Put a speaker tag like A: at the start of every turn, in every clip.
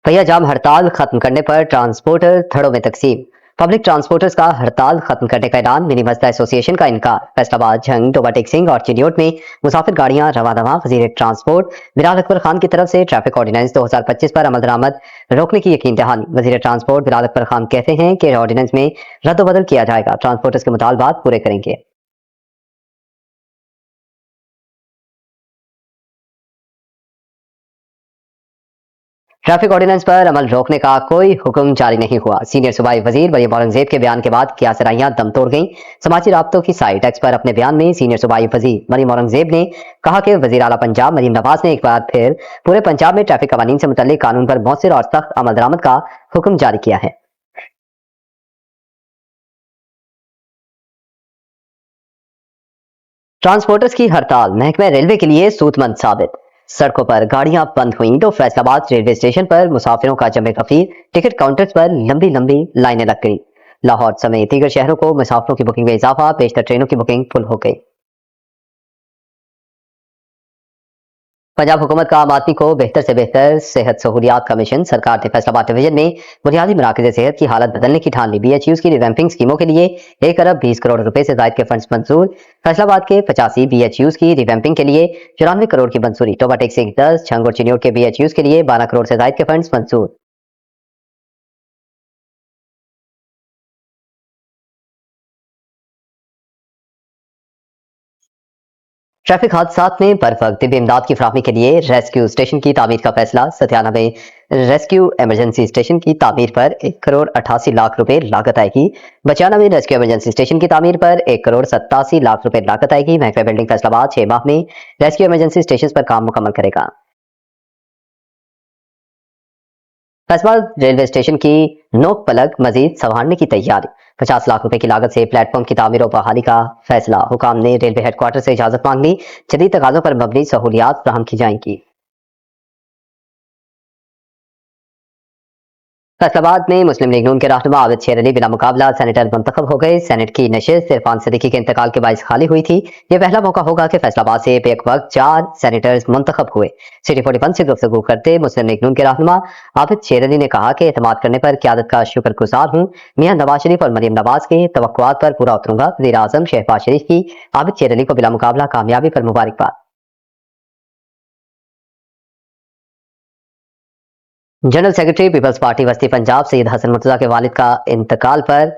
A: भैया जाम हड़ताल खत्म करने पर ट्रांसपोर्टर धड़ों में तकसीम। पब्लिक ट्रांसपोर्टर्स का हड़ताल खत्म करने का ऐलान, मिनी मजदा एसोसिएशन का इनकार। फैसलाबाद, झंग, डोबाटेक सिंह और चिन्योट में मुसाफिर गाड़ियां रवा दवा। वजीर ट्रांसपोर्ट बिलाल अकबर खान की तरफ से ट्रैफिक ऑर्डिनेंस 2025 पर अमल दरामद रोकने की यकीन दहानी। वजीर ट्रांसपोर्ट बिलाल अकबर खान कहते हैं कि ऑर्डिनेंस में रद्दोबदल किया जाएगा, ट्रांसपोर्टर्स के मुतालबात पूरे करेंगे। ट्रैफिक ऑर्डिनेंस पर अमल रोकने का कोई हुक्म जारी नहीं हुआ। सीनियर सूबाई वजीर मरियम औरंगजेब के बयान के बाद क्या सराहियां दम तोड़ गईं। समाजी राब्तों की साइट एक्स पर अपने बयान में सीनियर सूबाई वजीर मरियम औरंगजेब ने कहा कि वजीर आला पंजाब मरीम नवाज ने एक बार फिर पूरे पंजाब में ट्रैफिक कवानीन से मुतल्लिक कानून पर मौसर और सख्त अमल दरामद का हुक्म जारी किया है। ट्रांसपोर्टर्स की हड़ताल महकमे रेलवे के लिए सूतमंद साबित। सड़कों पर गाड़ियां बंद हुई तो फैसलाबाद रेलवे स्टेशन पर मुसाफिरों का जमे गफीर। टिकट काउंटर्स पर लंबी लंबी लाइनें लग गई। लाहौर समेत दीगर शहरों को मुसाफिरों की बुकिंग में इजाफा, बेशतर ट्रेनों की बुकिंग फुल हो गई। पंजाब हुकूमत का आम आदमी को बेहतर से बेहतर सेहत सहूलियात का मिशन। सरकार ने फैसलाबाद डिवीजन में बुनियादी मराकज सेहत की हालत बदलने की ठान ली। BHUs की रिवैम्पिंग स्कीमों के लिए 1 अरब 20 करोड़ रुपए से जायद के फंड्स मंजूर। फैसलाबाद के 85 BHUs की रिवैम्पिंग के लिए 94 करोड़ की मंजूरी। टोबाटेक से 10, छंग और चिन्योट के BHUs के लिए 12 करोड़ से जायद के फंड्स मंजूर। ट्रैफिक हादसात में बर वक्त तिब्बी इमदाद की फराहमी के लिए रेस्क्यू स्टेशन की तामीर का फैसला। सतियाना में रेस्क्यू इमरजेंसी स्टेशन की तामीर पर 1 करोड़ 88 लाख रुपए लागत आएगी। बचाना में रेस्क्यू इमरजेंसी स्टेशन की तामीर पर 1 करोड़ 87 लाख रुपए लागत आएगी। महकमा बिल्डिंग फैसलाबाद 6 माह में रेस्क्यू इमरजेंसी स्टेशन पर काम मुकम्मल करेगा। फैसलाबाद रेलवे स्टेशन की नोक पलक मजीद संवारने की तैयारी। 50 लाख रुपए की लागत से प्लेटफॉर्म की तामीर और बहाली का फैसला। हुकाम ने रेलवे हेडक्वार्टर से इजाजत मांग ली। जदीद तकाजों पर मबनी सहूलियात फराहम की जाएंगी। फैसलाबाद में मुस्लिम लीग नून के रहनुमा आबिद शेर अली बिला मुकाबला सेनेटर मुंतखब हो गए। सेनेट की नशिस्त इरफान सिद्दीकी के इंतकाल के बायस खाली हुई थी। यह पहला मौका होगा कि फैसलाबाद से एक वक्त 4 सेनेटर्स मुंतखब हुए। सिटी 41 से गुफ्तगू करते मुस्लिम लीग नून के रहनुमा आबिद शेर अली ने कहा कि एतमाद करने पर क्यादत का शुक्रगुजार हूँ। मियां नवाज शरीफ और मरियम नवाज के तवक्कुआत पर पूरा उतरूंगा। वज़ीर आज़म शहबाज शरीफ की आबिद शेर अली को बिला मुकाबला कामयाबी पर मुबारकबाद। जनरल सेक्रेटरी पीपल्स पार्टी वस्ती पंजाब सैयद हसन मुर्तजा के वालिद का इंतकाल पर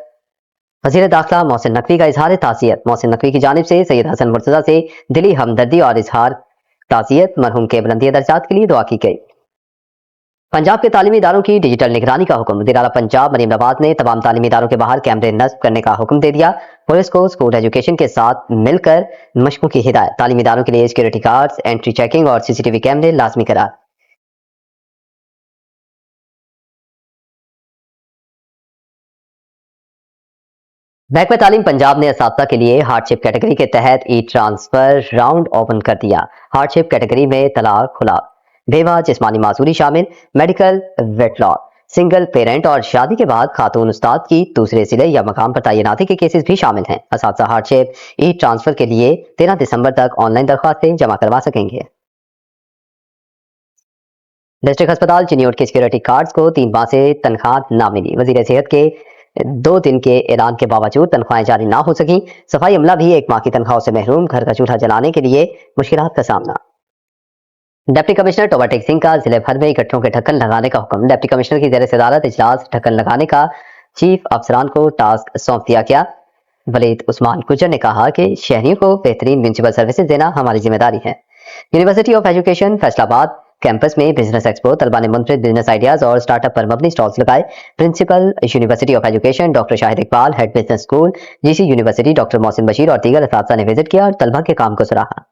A: वजीर दाखिला मोहसिन नकवी का इजहार ताज़ियत। मोहसिन नकवी की जानिब से सैयद हसन मुर्तजा से दिली हमदर्दी और इजहार ताज़ियत। मरहूम के बुलंदी दर्जात के लिए दुआ की गई। पंजाब के तालीमी इदारों की डिजिटल निगरानी का हुक्म। वज़ीर आला पंजाब मरीम नवाज ने तमाम तालीमी इदारों के बाहर कैमरे नस्ब करने का हुक्म दे दिया। पुलिस को स्कूल एजुकेशन के साथ मिलकर मशकों की हिदायत। तालीमी इदारों के लिए सिक्योरिटी गार्ड्स, एंट्री चेकिंग और CCTV कैमरे लाजमी करार। महकमा तालीम पंजाब ने असातिज़ा के लिए हार्डशिप कैटेगरी के तहत ट्रांसफर राउंड ओपन कर दिया। हार्डशिप कैटेगरी में तलाक, खुला, बेवा, जिस्मानी माजूरी शामिल, मेडिकल, वेटलॉ, सिंगल पेरेंट और शादी के बाद खातून उस्ताद की दूसरे जिले या मकाम पर तैनाती के केसेस भी शामिल हैं। असातिज़ा हार्डशिप ट्रांसफर के लिए 13 दिसंबर तक ऑनलाइन दरख्वास्तें जमा करवा सकेंगे। डिस्ट्रिक्ट अस्पताल चिन्योट के सिक्योरिटी गार्ड्स को 3 माह से तनख्वाह ना मिली। वजीर सेहत के 2 दिन के ऐलान के बावजूद तनख्वाहें जारी ना हो सकी। सफाई अमला भी 1 माह की तनख्वाह से महरूम। घर का चूल्हा जलाने के लिए मुश्किलात का सामना। डिप्टी कमिश्नर टोबाटेक सिंह का जिले भर में गट्ठरों के ढक्कन लगाने का हुक्म। डिप्टी कमिश्नर की जेर सदारत इजलास ढक्कन लगाने का चीफ अफसरान को टास्क सौंप दिया गया। वलीद उस्मान गुजर ने कहा कि शहरियों को बेहतरीन म्यूनसिपल सर्विसेज देना हमारी जिम्मेदारी है। University of education Faisalabad campus में बिजनेस एक्सपो। तलबा ने मुनफरिद बिजनेस आइडियाज और स्टार्टअप पर मबनी स्टॉल्स लगाए। Principal university of education doctor Shahid Iqbal, head business school GC university doctor Mohsin Bashir और दीगर असातिज़ा ने विजिट किया और तलबा के काम को सराहा।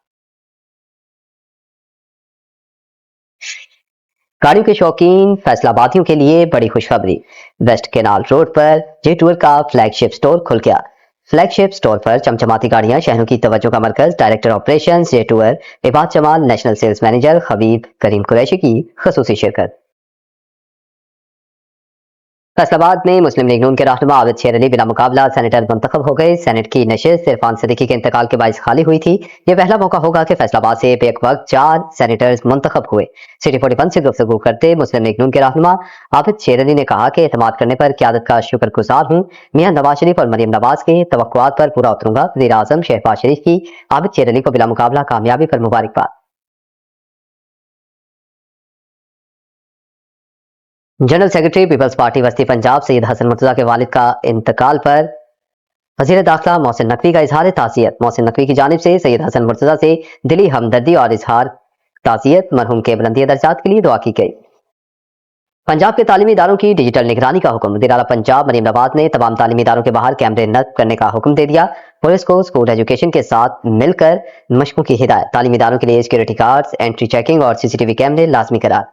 A: गाड़ियों के शौकीन फैसलाबादियों के लिए बड़ी खुशखबरी। वेस्ट केनाल रोड पर जे टूर का फ्लैगशिप स्टोर खुल गया। फ्लैगशिप स्टोर पर चमचमाती गाड़ियां, शहरों की तवज्जो का मरकज। Director operation J tour Ibad Jamal, national sales manager Habib Karim Qureshi की खसूसी शिरकत। फैसलाबाद में मुस्लिम लीग नून के रहनुमा आबिद शेर अली बिला मुकाबला सेनेटर मुंतखब हो गए। सेनेट की नशिस्त इरफान सिद्दीकी के इंतकाल के बायस खाली हुई थी। ये पहला मौका होगा कि फैसलाबाद से एक वक्त 4 सेनेटर्स मुंतखब हुए। सिटी 41 से गुफ्तगू करते मुस्लिम लीग नून के रहनुमा आबिद शेर अली ने कहा कि एतमाद करने पर क़यादत का शुक्रगुजार हूँ। मियां नवाज शरीफ और मरियम नवाज के तवक्कुआत पर पूरा उतरूंगा। वज़ीर आज़म शहबाज शरीफ की आबिद शेर अली को बिला मुकाबला कामयाबी पर मुबारकबाद। जनरल सेक्रेटरी पीपल्स पार्टी वस्ती पंजाब सैयद हसन मुर्तजा के वालिद का इंतकाल पर वजीर दाखिला मोहसिन नकवी का इजहार ताज़ियत। मोहसिन नकवी की जानिब से सैयद हसन मुर्तजा से दिली हमदर्दी और इजहार ताज़ियत। मरहूम के बुलंदी दर्जात के लिए दुआ की गई। पंजाब के तालीमी इदारों की डिजिटल निगरानी का हुक्म। वज़ीर आला पंजाब मरियम नवाज ने तमाम तालीमी इदारों के बाहर कैमरे नस्ब करने का हुक्म दे दिया। पुलिस को स्कूल एजुकेशन के साथ मिलकर मशकों की हिदायत। तालीमी इदारों के लिए सिक्योरिटी गार्ड्स, एंट्री चेकिंग और CCTV कैमरे लाजमी करार।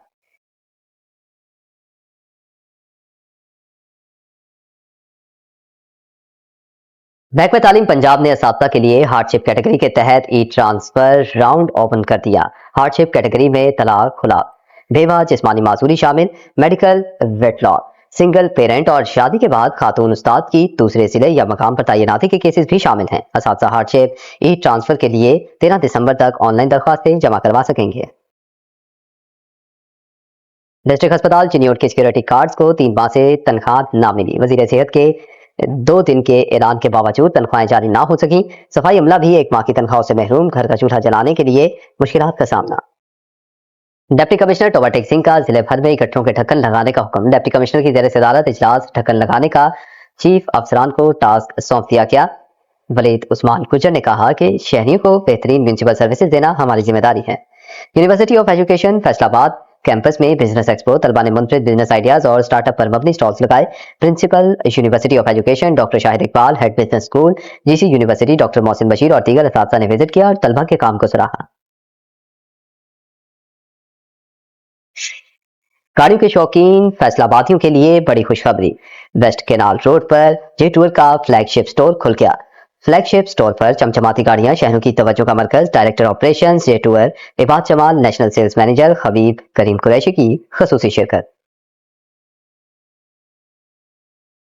A: महकमा तालीम पंजाब ने असातिज़ा के लिए हार्डशिप कैटेगरी के तहत ट्रांसफर राउंड ओपन कर दिया। हार्डशिप कैटेगरी में तलाक, खुला, बेवा, जिस्मानी माजूरी शामिल, मेडिकल, वेट लॉ, सिंगल पेरेंट और शादी के बाद खातून उस्ताद की दूसरे जिले या मकाम पर तैनाती के केसेस भी शामिल हैं। असातिज़ा हार्डशिप ट्रांसफर के लिए 13 दिसंबर तक ऑनलाइन दरख्वास्तें जमा करवा सकेंगे। डिस्ट्रिक्ट अस्पताल चिन्योट के सिक्योरिटी गार्ड्स को 3 माह से तनख्वाह ना मिली। वजीर सेहत के 2 दिन के ऐलान के बावजूद तनख्वाहें जारी ना हो सकी। सफाई अमला भी 1 माह की तनख्वाह से महरूम। घर का चूल्हा जलाने के लिए मुश्किलात का सामना। डिप्टी कमिश्नर टोबाटेक सिंह का जिले भर में गटरों के ढक्कन लगाने का हुक्म। डिप्टी कमिश्नर की जेर सदारत इजलास ढक्कन लगाने का चीफ अफसरान को टास्क सौंप दिया गया। वलीद उस्मान गुजर ने कहा कि शहरियों को बेहतरीन म्यूनिसिपल सर्विसेज देना हमारी जिम्मेदारी है। University of education Faisalabad campus में बिजनेस एक्सपो तलबा ने मुनफरिद बिजनेस आइडियाज और स्टार्टअप पर मबनी स्टॉल्स लगाए। Principal university of education doctor Shahid Iqbal, head business school GC university doctor Mohsin Bashir और दीगर असातिज़ा ने विजिट किया और तलबा के काम को सराहा। गाड़ियों के शौकीन फैसलाबादियों के लिए बड़ी खुशखबरी। वेस्ट केनाल रोड पर J-Tour का फ्लैगशिप स्टोर खुल गया। फ्लैगशिप स्टोर पर चमचमाती गाड़ियां शहरों की तवज्जो का मरकज। Director operation J-Tour Ibad Jamal, national sales manager Habib Karim Qureshi की खसूसी शिरकत।